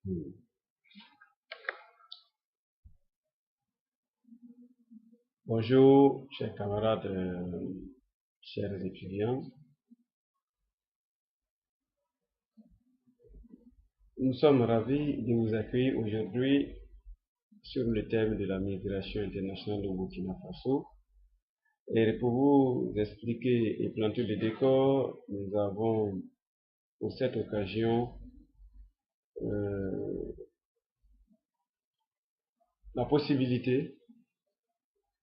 Hmm. Bonjour, chers camarades, chers étudiants. Nous sommes ravis de vous accueillir aujourd'hui sur le thème de la migration internationale au Burkina Faso. Et pour vous expliquer et planter le décor, nous avons pour cette occasion euh, la possibilité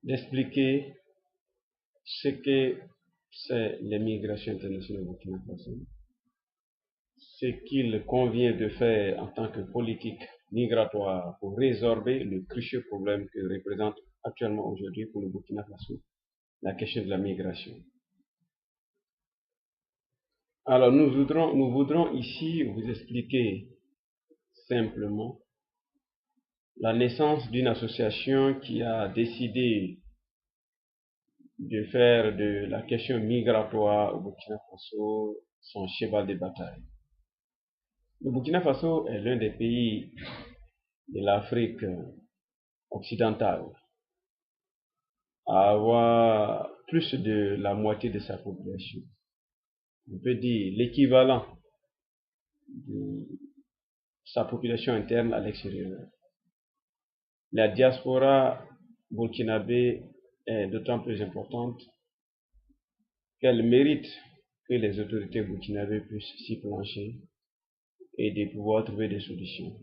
d'expliquer ce que c'est l'immigration internationale au Burkina Faso, ce qu'il convient de faire en tant que politique migratoire pour résorber le crucial problème que représente actuellement aujourd'hui pour le Burkina Faso, la question de la migration. Alors nous voudrons ici vous expliquer simplement la naissance d'une association qui a décidé de faire de la question migratoire au Burkina Faso son cheval de bataille. Le Burkina Faso est l'un des pays de l'Afrique occidentale à avoir plus de la moitié de sa population. On peut dire l'équivalent de sa population interne à l'extérieur. La diaspora burkinabé est d'autant plus importante qu'elle mérite que les autorités burkinabées puissent s'y plancher et de pouvoir trouver des solutions.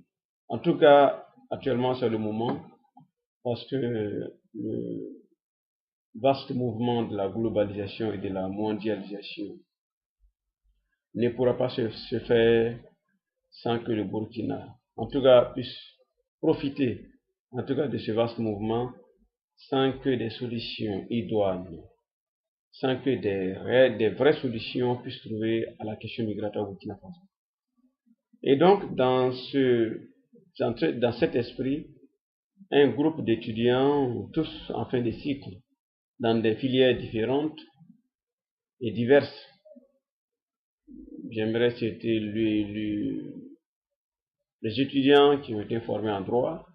En tout cas, actuellement c'est le moment parce que le vaste mouvement de la globalisation et de la mondialisation ne pourra pas se faire sans que le Burkina, en tout cas, puisse profiter, en tout cas, de ce vaste mouvement, sans que des solutions idoines, sans que des vraies solutions puissent trouver à la question migratoire au Burkina Faso. Et donc, dans cet esprit, un groupe d'étudiants, tous en fin de cycle, dans des filières différentes et diverses, j'aimerais citer les étudiants qui ont été formés en droit,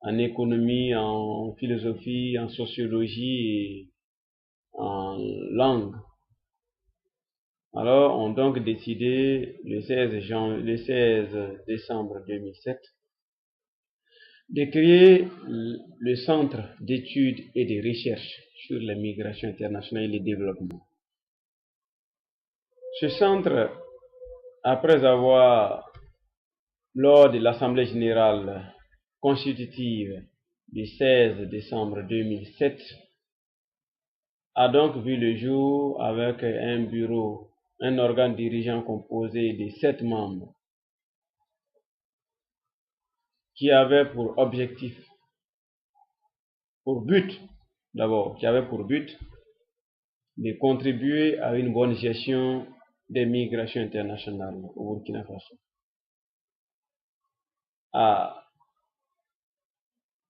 en économie, en philosophie, en sociologie et en langue. Alors, ont donc décidé le 16 décembre 2007 de créer le Centre d'études et de recherche sur la migration internationale et le développement. Ce centre, après avoir, lors de l'Assemblée générale constitutive du 16 décembre 2007, a donc vu le jour avec un bureau, un organe dirigeant composé de 7 membres qui avait pour objectif, pour but, d'abord, qui avait pour but de contribuer à une bonne gestion des migrations internationales au Burkina Faso,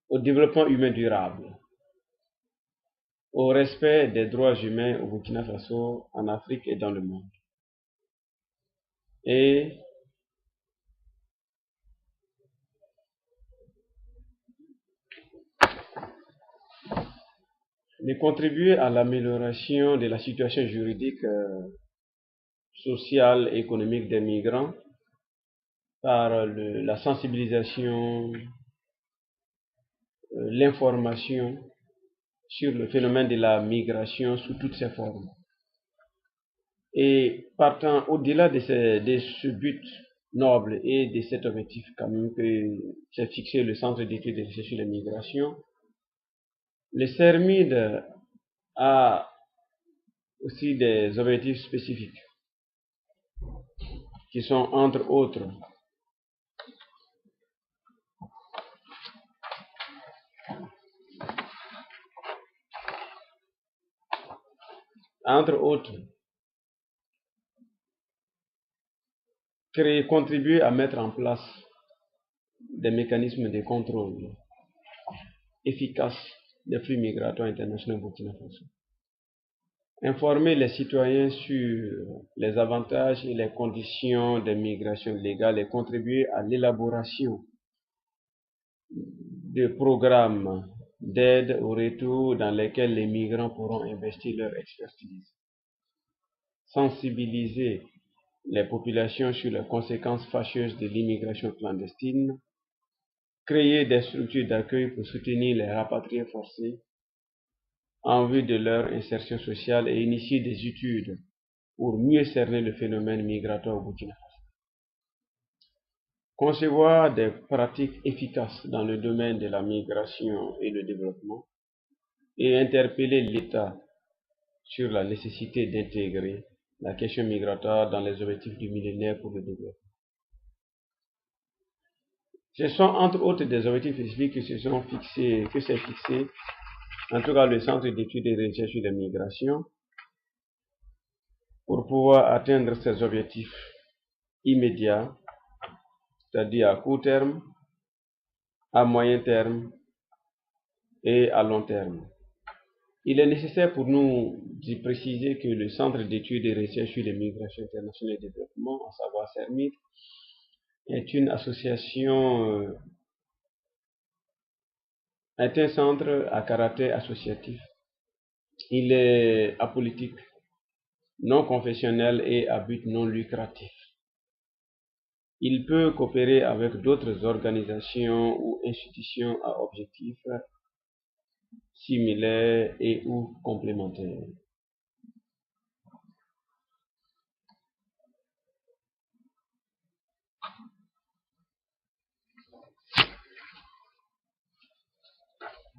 au développement humain durable, au respect des droits humains au Burkina Faso, en Afrique et dans le monde. Et de contribuer à l'amélioration de la situation juridique, sociale et économique des migrants par la sensibilisation, l'information sur le phénomène de la migration sous toutes ses formes. Et partant au-delà de ce but noble et de cet objectif quand même que s'est fixé le Centre d'études et de recherche sur la migration, le CERMID a aussi des objectifs spécifiques qui sont entre autres contribuer à mettre en place des mécanismes de contrôle efficaces des flux migratoires internationaux au Burkina Faso. informer les citoyens sur les avantages et les conditions des migrations légales et contribuer à l'élaboration de programmes d'aide au retour dans lesquels les migrants pourront investir leur expertise. Sensibiliser les populations sur les conséquences fâcheuses de l'immigration clandestine, créer des structures d'accueil pour soutenir les rapatriés forcés en vue de leur insertion sociale et initier des études pour mieux cerner le phénomène migratoire au Burkina Faso. Concevoir des pratiques efficaces dans le domaine de la migration et le développement et interpeller l'État sur la nécessité d'intégrer la question migratoire dans les objectifs du millénaire pour le développement. Ce sont entre autres des objectifs spécifiques que s'est fixé, en tout cas le Centre d'études et de recherche sur les migrations, pour pouvoir atteindre ces objectifs immédiats, c'est-à-dire à court terme, à moyen terme et à long terme. Il est nécessaire pour nous d'y préciser que le Centre d'études et de recherche sur les migrations internationales et développement, à savoir CERMID, est une association, est un centre à caractère associatif. Il est apolitique, non confessionnel et à but non lucratif. Il peut coopérer avec d'autres organisations ou institutions à objectifs similaires et ou complémentaires.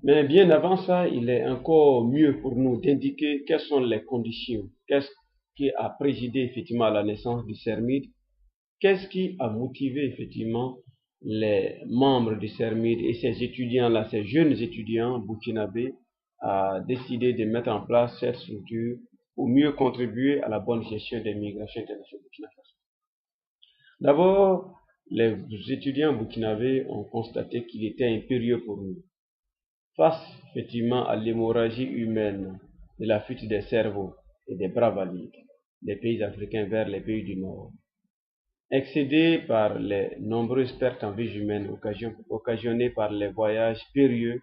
Mais bien avant ça, il est encore mieux pour nous d'indiquer quelles sont les conditions, qu'est-ce qui a présidé effectivement à la naissance du CERMID, qu'est-ce qui a motivé effectivement les membres du CERMID et ces étudiants-là, ces jeunes étudiants burkinabés, à décider de mettre en place cette structure pour mieux contribuer à la bonne gestion des migrations internationales au Burkina Faso. D'abord, les étudiants burkinabés ont constaté qu'il était impérieux pour nous, face effectivement à l'hémorragie humaine de la fuite des cerveaux et des bras valides des pays africains vers les pays du Nord, excédés par les nombreuses pertes en vies humaines occasionnées par les voyages périlleux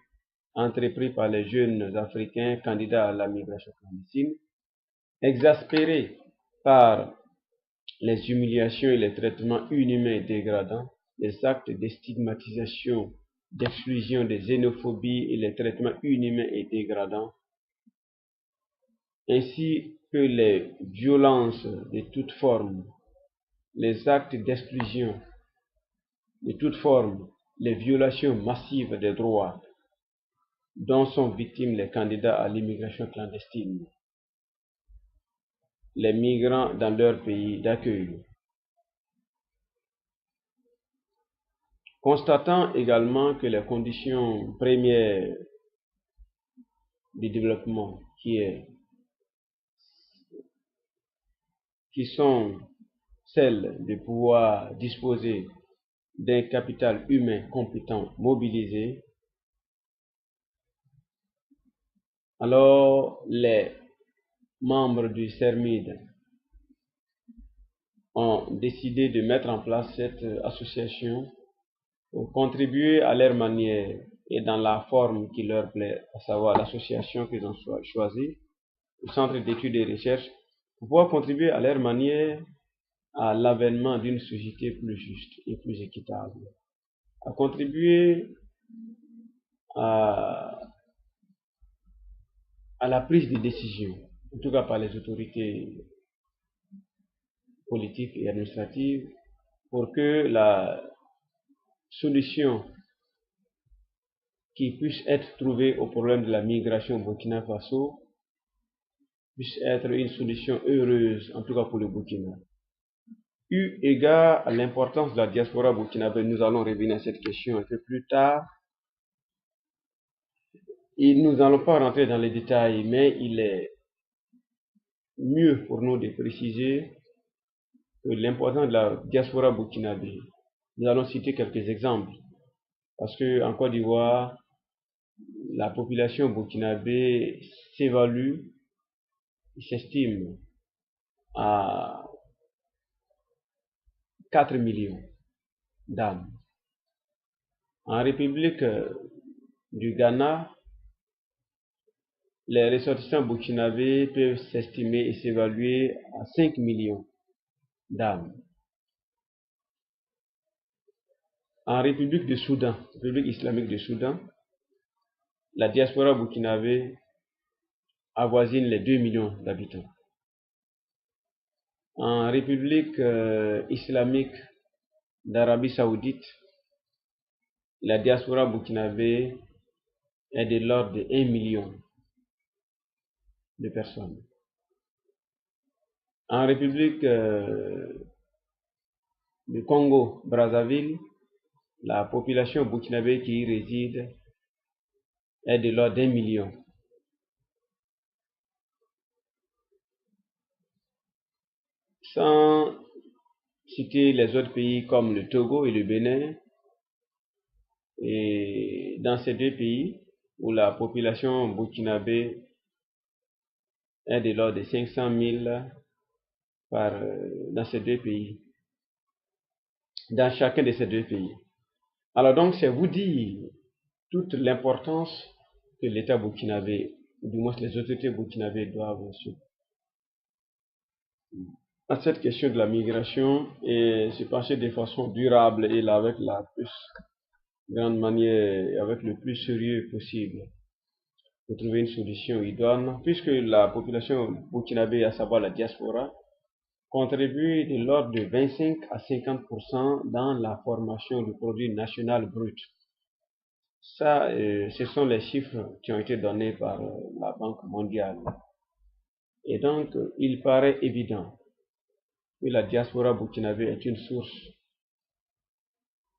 entrepris par les jeunes Africains candidats à la migration clandestine, exaspérés par les humiliations et les traitements inhumains et dégradants, les actes de stigmatisation, d'exclusion, de xénophobie et les traitements inhumains et dégradants, ainsi que les violences de toute forme, les actes d'exclusion de toute forme, les violations massives des droits dont sont victimes les candidats à l'immigration clandestine, les migrants dans leur pays d'accueil. Constatant également que les conditions premières du développement qui sont celles de pouvoir disposer d'un capital humain compétent mobilisé, alors les membres du CERMID ont décidé de mettre en place cette association pour contribuer à leur manière et dans la forme qui leur plaît, à savoir l'association qu'ils ont choisie, le Centre d'études et de recherche, pour pouvoir contribuer à leur manière à l'avènement d'une société plus juste et plus équitable, à contribuer à la prise de décision, en tout cas par les autorités politiques et administratives, pour que la solution qui puisse être trouvée au problème de la migration au Burkina Faso puisse être une solution heureuse, en tout cas pour le Burkina. Eu égard à l'importance de la diaspora burkinabé, nous allons revenir à cette question un peu plus tard. Et nous n'allons pas rentrer dans les détails, mais il est mieux pour nous de préciser que l'importance de la diaspora burkinabé. Nous allons citer quelques exemples. Parce qu'en Côte d'Ivoire, la population burkinabé s'évalue il s'estime à 4 millions d'âmes. En République du Ghana, les ressortissants burkinabés peuvent s'estimer et s'évaluer à 5 millions d'âmes. En République du Soudan, République islamique du Soudan, la diaspora burkinabé avoisine les 2 millions d'habitants. En République islamique d'Arabie Saoudite, la diaspora burkinabé est de l'ordre de 1 million de personnes. En République du Congo-Brazzaville, la population burkinabé qui y réside est de l'ordre d'1 million. Sans citer les autres pays comme le Togo et le Bénin, et dans ces deux pays où la population burkinabé est de l'ordre de 500 000 dans ces deux pays, dans chacun de ces deux pays. Alors donc, c'est vous dire toute l'importance que l'État burkinabé, ou du moins les autorités burkinabées doivent suivre à cette question de la migration et se pencher de façon durable et là avec la plus grande manière et avec le plus sérieux possible pour trouver une solution idoine, puisque la population burkinabé, à savoir la diaspora, contribue de l'ordre de 25 à 50% dans la formation du produit national brut. Ça, ce sont les chiffres qui ont été donnés par la Banque mondiale. Et donc, il paraît évident que la diaspora burkinabé est une source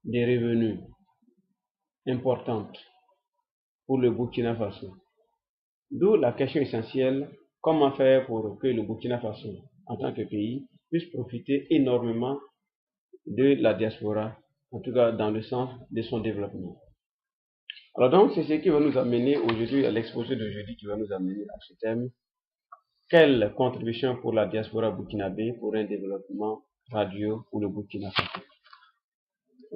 de revenus importante pour le Burkina Faso. D'où la question essentielle, comment faire pour que le Burkina Faso, en tant que pays, puisse profiter énormément de la diaspora, en tout cas dans le sens de son développement. Alors donc, c'est ce qui va nous amener aujourd'hui à l'exposé d'aujourd'hui qui va nous amener à ce thème. Quelle contribution pour la diaspora burkinabé pour un développement radieux pour le Burkina Faso?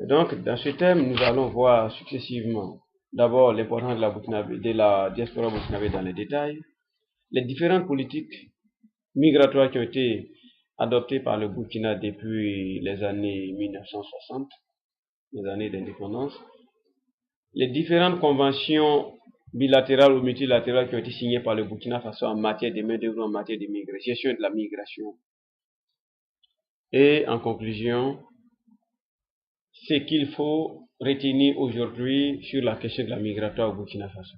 Donc, dans ce thème, nous allons voir successivement d'abord l'importance de la diaspora burkinabé dans les détails, les différentes politiques migratoires qui ont été adoptées par le Burkina depuis les années 1960, les années d'indépendance, les différentes conventions bilatérales ou multilatérales qui ont été signées par le Burkina Faso en matière de main-d'œuvre, en matière de gestion de la migration. Et en conclusion, ce qu'il faut retenir aujourd'hui sur la question de la migration au Burkina Faso.